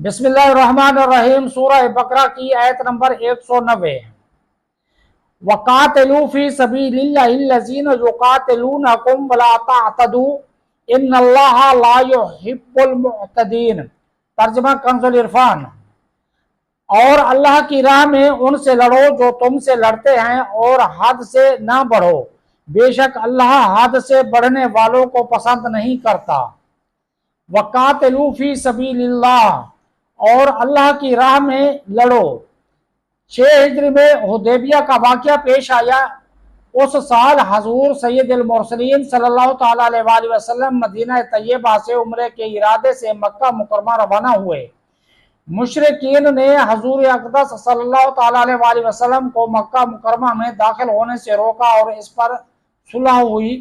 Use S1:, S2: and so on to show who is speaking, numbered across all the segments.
S1: بسم اللہ الرحمن الرحیم، سورہ بقرہ کی آیت نمبر 190۔ وَقَاتِلُوا فِي سَبِيلِ اللَّهِ الَّذِينَ يُقَاتِلُونَكُمْ وَلَا تَعْتَدُوا إِنَّ اللَّهَ لَا يُحِبُّ الْمُعْتَدِينَ۔ ترجمہ کنز العرفان۔ اور اللہ کی راہ میں ان سے لڑو جو تم سے لڑتے ہیں، اور حد سے نہ بڑھو، بے شک اللہ حد سے بڑھنے والوں کو پسند نہیں کرتا۔ وَقَاتِلُوا فِي سَبِيلِ اللَّهِ، اور اللہ کی راہ میں لڑو۔ 6 ہجری میں حدیبیہ کا واقعہ پیش آیا۔ اس سال حضور سید المرسلین صلی اللہ تعالیٰ علیہ وآلہ وسلم مدینہ طیبہ سے عمرے کے ارادے سے مکہ مکرمہ روانہ ہوئے۔ مشرکین نے حضور اقدس صلی اللہ تعالیٰ علیہ وآلہ وسلم کو مکہ مکرمہ میں داخل ہونے سے روکا، اور اس پر صلح ہوئی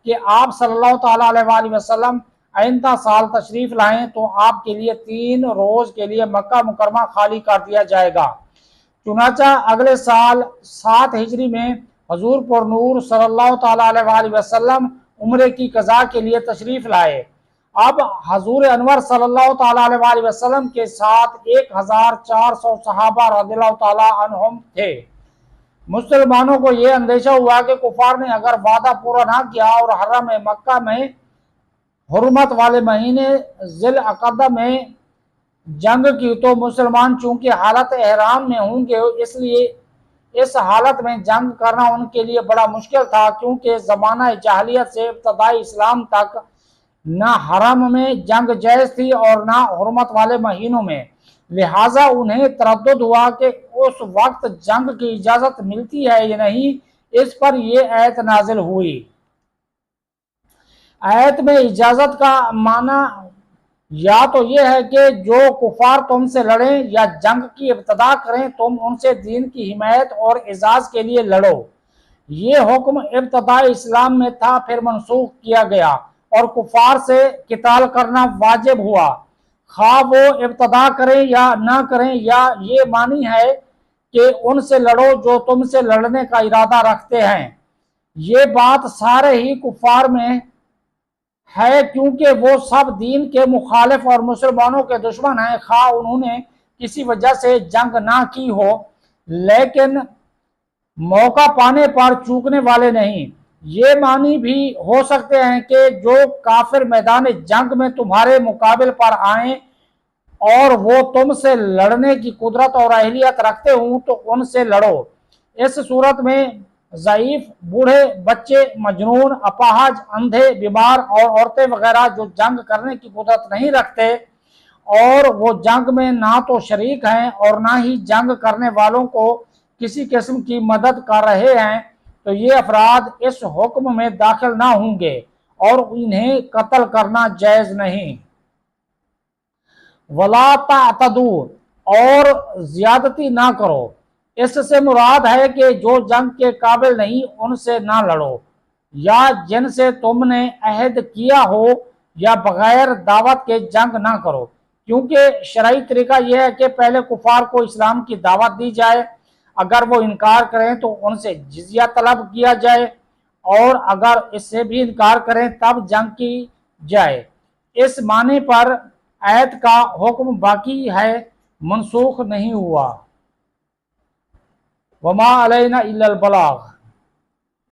S1: کہ آپ صلی اللہ تعالیٰ علیہ وآلہ وسلم آئندہ سال تشریف لائیں تو آپ کے لیے 3 روز کے لیے مکہ مکرمہ خالی کر دیا جائے گا۔ چنانچہ اگلے سال 7 ہجری میں حضور پر نور صلی اللہ تعالیٰ علیہ وآلہ وسلم عمرے کی قضاء کے لیے تشریف لائے۔ اب حضور انور صلی اللہ تعالیٰ علیہ وآلہ وسلم کے ساتھ 1400 صحابہ رضی اللہ تعالیٰ عنہم تھے۔ مسلمانوں کو یہ اندیشہ ہوا کہ کفار نے اگر وعدہ پورا نہ کیا اور حرم مکہ میں حرمت والے مہینے ذی القعدہ میں جنگ کی تو مسلمان چونکہ حالت احرام میں ہوں گے، اس لیے اس حالت میں جنگ کرنا ان کے لیے بڑا مشکل تھا، کیونکہ زمانہ جاہلیت سے ابتدائی اسلام تک نہ حرم میں جنگ جائز تھی اور نہ حرمت والے مہینوں میں۔ لہٰذا انہیں تردد ہوا کہ اس وقت جنگ کی اجازت ملتی ہے یا نہیں۔ اس پر یہ آیت نازل ہوئی۔ آیت میں اجازت کا معنی یا تو یہ ہے کہ جو کفار تم سے لڑیں یا جنگ کی ابتدا کریں، تم ان سے دین کی حمایت اور اعزاز کے لیے لڑو۔ یہ حکم ابتدائی اسلام میں تھا، پھر منسوخ کیا گیا اور کفار سے قتال کرنا واجب ہوا، خواہ وہ ابتدا کریں یا نہ کریں، یا یہ معنی ہے کہ ان سے لڑو جو تم سے لڑنے کا ارادہ رکھتے ہیں۔ یہ بات سارے ہی کفار میں ہے، کیونکہ وہ سب دین کے مخالف اور مسلمانوں کے دشمن ہیں، خواہ انہوں نے کسی وجہ سے جنگ نہ کی ہو، لیکن موقع پانے پر چوکنے والے نہیں۔ یہ معنی بھی ہو سکتے ہیں کہ جو کافر میدان جنگ میں تمہارے مقابل پر آئیں اور وہ تم سے لڑنے کی قدرت اور اہلیت رکھتے ہوں تو ان سے لڑو۔ اس صورت میں ضعیف، بوڑھے، بچے، مجنون، اپاہج، اندھے، بیمار اور عورتیں وغیرہ جو جنگ کرنے کی قدرت نہیں رکھتے اور وہ جنگ میں نہ تو شریک ہیں اور نہ ہی جنگ کرنے والوں کو کسی قسم کی مدد کر رہے ہیں، تو یہ افراد اس حکم میں داخل نہ ہوں گے اور انہیں قتل کرنا جائز نہیں۔ وَلَا تَعْتَدُوا، اور زیادتی نہ کرو۔ اس سے مراد ہے کہ جو جنگ کے قابل نہیں ان سے نہ لڑو، یا جن سے تم نے عہد کیا ہو، یا بغیر دعوت کے جنگ نہ کرو، کیونکہ شرعی طریقہ یہ ہے کہ پہلے کفار کو اسلام کی دعوت دی جائے، اگر وہ انکار کریں تو ان سے جزیہ طلب کیا جائے، اور اگر اس سے بھی انکار کریں تب جنگ کی جائے۔ اس معنی پر آیت کا حکم باقی ہے، منسوخ نہیں ہوا۔ وما علینا الا البلاغ۔